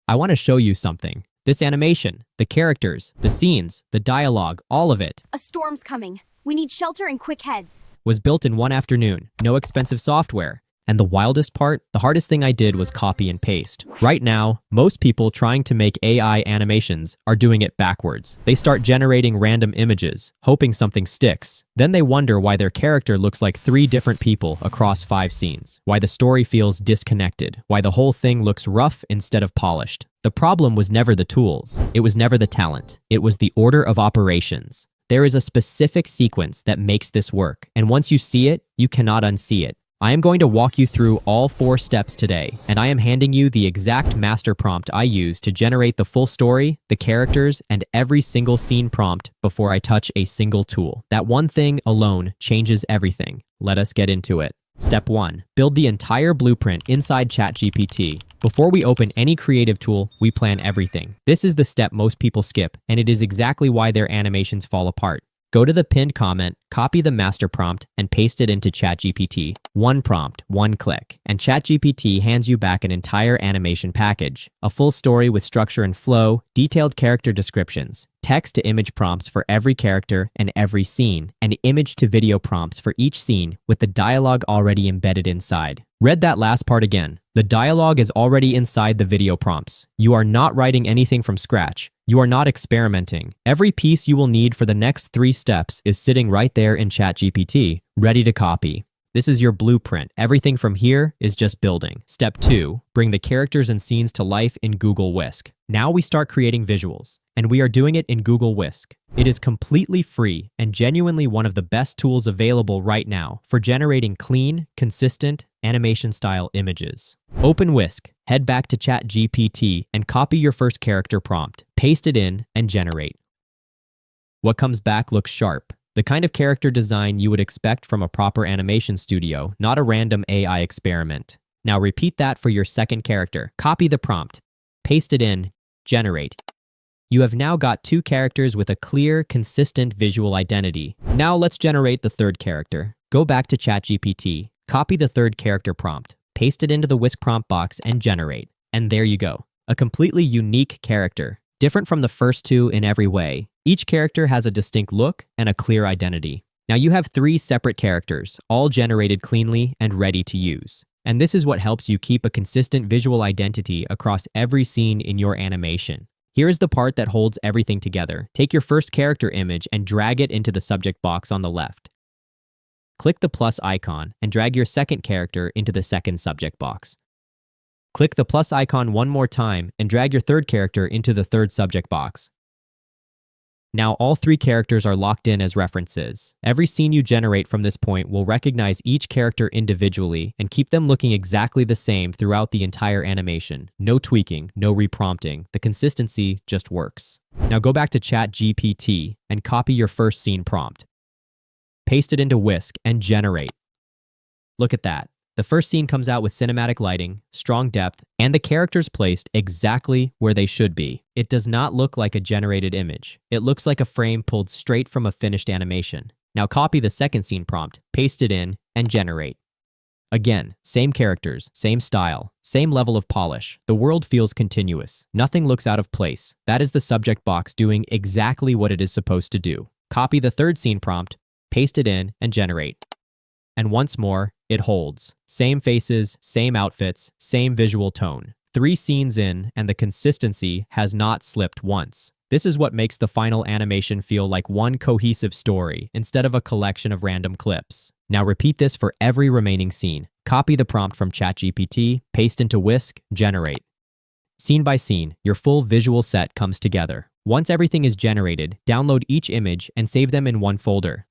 I want to show you something. This animation, the characters, the scenes, the dialogue, all of it A storm's coming. We need shelter and quick heads. was built in one afternoon, no expensive software. And the wildest part, the hardest thing I did was copy and paste. Right now, most people trying to make AI animations are doing it backwards. They start generating random images, hoping something sticks. Then they wonder why their character looks like 3 different people across 5 scenes, why the story feels disconnected, why the whole thing looks rough instead of polished. The problem was never the tools. It was never the talent. It was the order of operations. There is a specific sequence that makes this work, and once you see it, you cannot unsee it. I am going to walk you through all 4 steps today, and I am handing you the exact master prompt I use to generate the full story, the characters, and every single scene prompt before I touch a single tool. That one thing alone changes everything. Let us get into it. Step 1. Build the entire blueprint inside Chat GPT. Before we open any creative tool, we plan everything. This is the step most people skip, and it is exactly why their animations fall apart. Go to the pinned comment, copy the master prompt, and paste it into ChatGPT. One prompt, one click, and ChatGPT hands you back an entire animation package. A full story with structure and flow, detailed character descriptions, text-to-image prompts for every character and every scene, and image-to-video prompts for each scene with the dialogue already embedded inside. Read that last part again. The dialogue is already inside the video prompts. You are not writing anything from scratch. You are not experimenting. Every piece you will need for the next 3 steps is sitting right there in ChatGPT, ready to copy. This is your blueprint. Everything from here is just building. Step 2, bring the characters and scenes to life in Google Whisk. Now we start creating visuals, and we are doing it in Google Whisk. It is completely free and genuinely one of the best tools available right now for generating clean, consistent, animation-style images. Open Whisk, head back to ChatGPT, and copy your first character prompt. Paste it in and generate. What comes back looks sharp. The kind of character design you would expect from a proper animation studio, not a random AI experiment. Now repeat that for your second character. Copy the prompt, paste it in, generate. You have now got 2 characters with a clear, consistent visual identity. Now let's generate the third character. Go back to ChatGPT, copy the third character prompt, paste it into the Whisk prompt box, and generate. And there you go. A completely unique character, different from the first 2 in every way. Each character has a distinct look and a clear identity. Now you have 3 separate characters, all generated cleanly and ready to use. And this is what helps you keep a consistent visual identity across every scene in your animation. Here is the part that holds everything together. Take your first character image and drag it into the subject box on the left. Click the plus icon and drag your second character into the second subject box. Click the plus icon one more time and drag your third character into the third subject box. Now all 3 characters are locked in as references. Every scene you generate from this point will recognize each character individually and keep them looking exactly the same throughout the entire animation. No tweaking, no reprompting. The consistency just works. Now go back to ChatGPT and copy your first scene prompt. Paste it into Whisk and generate. Look at that. The first scene comes out with cinematic lighting, strong depth, and the characters placed exactly where they should be. It does not look like a generated image. It looks like a frame pulled straight from a finished animation. Now copy the second scene prompt, paste it in, and generate. Again, same characters, same style, same level of polish. The world feels continuous. Nothing looks out of place. That is the subject box doing exactly what it is supposed to do. Copy the third scene prompt, paste it in, and generate. And once more, it holds. Same faces, same outfits, same visual tone. 3 scenes in, and the consistency has not slipped once. This is what makes the final animation feel like one cohesive story instead of a collection of random clips. Now repeat this for every remaining scene. Copy the prompt from ChatGPT, paste into Whisk, generate. Scene by scene, your full visual set comes together. Once everything is generated, download each image and save them in one folder.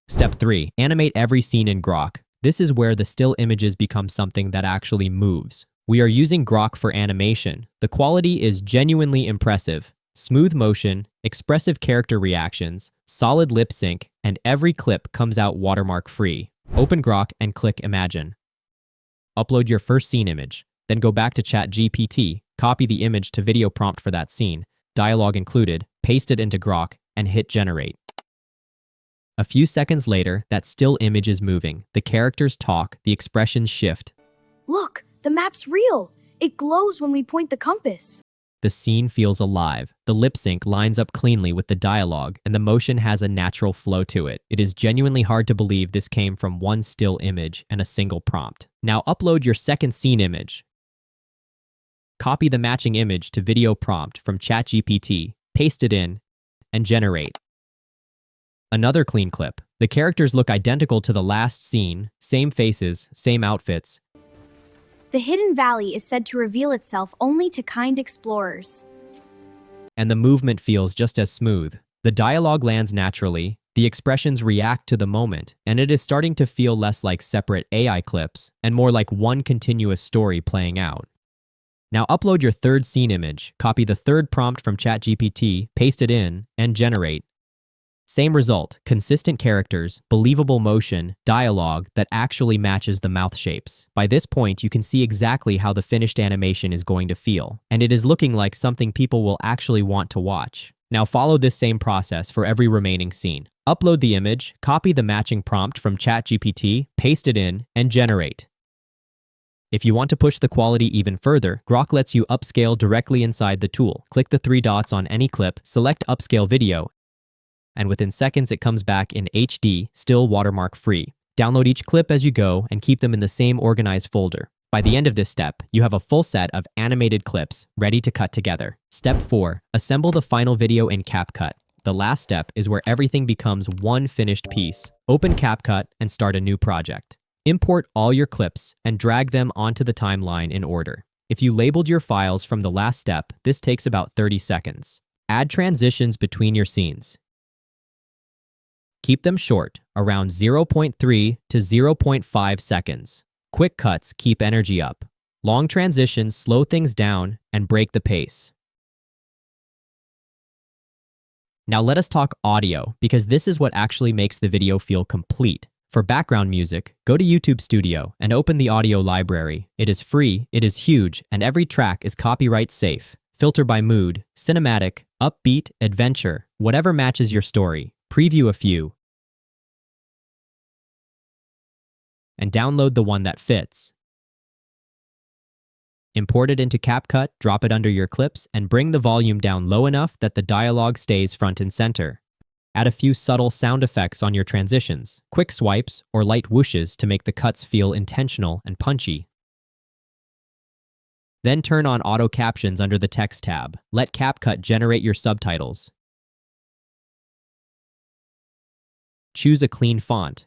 Step 3. Animate every scene in Grock. This is where the still images become something that actually moves. We are using Grock for animation. The quality is genuinely impressive. Smooth motion, expressive character reactions, solid lip sync, and every clip comes out watermark free. Open Grock and click Imagine. Upload your first scene image. Then go back to ChatGPT, copy the image to video prompt for that scene, dialogue included, paste it into Grock, and hit generate. A few seconds later, that still image is moving. The characters talk, the expressions shift. Look, the map's real. It glows when we point the compass. The scene feels alive. The lip sync lines up cleanly with the dialogue, and the motion has a natural flow to it. It is genuinely hard to believe this came from one still image and a single prompt. Now upload your second scene image. Copy the matching image to video prompt from Chat GPT, paste it in, and generate. Another clean clip. The characters look identical to the last scene, same faces, same outfits. The hidden valley is said to reveal itself only to kind explorers. And the movement feels just as smooth. The dialogue lands naturally, the expressions react to the moment, and it is starting to feel less like separate AI clips and more like one continuous story playing out. Now upload your third scene image, copy the third prompt from ChatGPT, paste it in, and generate. Same result, consistent characters, believable motion, dialogue that actually matches the mouth shapes. By this point, you can see exactly how the finished animation is going to feel, and it is looking like something people will actually want to watch. Now follow this same process for every remaining scene. Upload the image, copy the matching prompt from ChatGPT, paste it in, and generate. If you want to push the quality even further, Grock lets you upscale directly inside the tool. Click the three dots on any clip, select Upscale Video, and within seconds it comes back in HD, still watermark free. Download each clip as you go and keep them in the same organized folder. By the end of this step, you have a full set of animated clips ready to cut together. Step 4. Assemble the final video in CapCut. The last step is where everything becomes one finished piece. Open CapCut and start a new project. Import all your clips and drag them onto the timeline in order. If you labeled your files from the last step, this takes about 30 seconds. Add transitions between your scenes. Keep them short, around 0.3 to 0.5 seconds. Quick cuts keep energy up. Long transitions slow things down and break the pace. Now let us talk audio, because this is what actually makes the video feel complete. For background music, go to YouTube Studio and open the audio library. It is free, it is huge, and every track is copyright safe. Filter by mood, cinematic, upbeat, adventure, whatever matches your story. Preview a few, and download the one that fits. Import it into CapCut, drop it under your clips, and bring the volume down low enough that the dialogue stays front and center. Add a few subtle sound effects on your transitions, quick swipes or light whooshes to make the cuts feel intentional and punchy. Then turn on Auto Captions under the Text tab. Let CapCut generate your subtitles. Choose a clean font,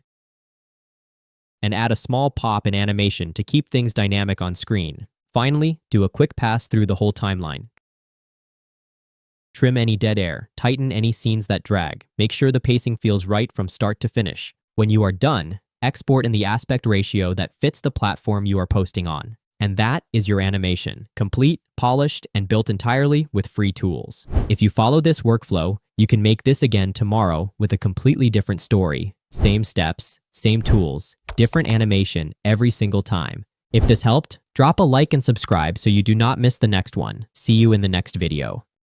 and add a small pop in animation to keep things dynamic on screen. Finally, do a quick pass through the whole timeline. Trim any dead air, tighten any scenes that drag, make sure the pacing feels right from start to finish. When you are done, export in the aspect ratio that fits the platform you are posting on. And that is your animation, complete, polished, and built entirely with free tools. If you follow this workflow, you can make this again tomorrow with a completely different story. Same steps, same tools, different animation every single time. If this helped, drop a like and subscribe so you do not miss the next one. See you in the next video.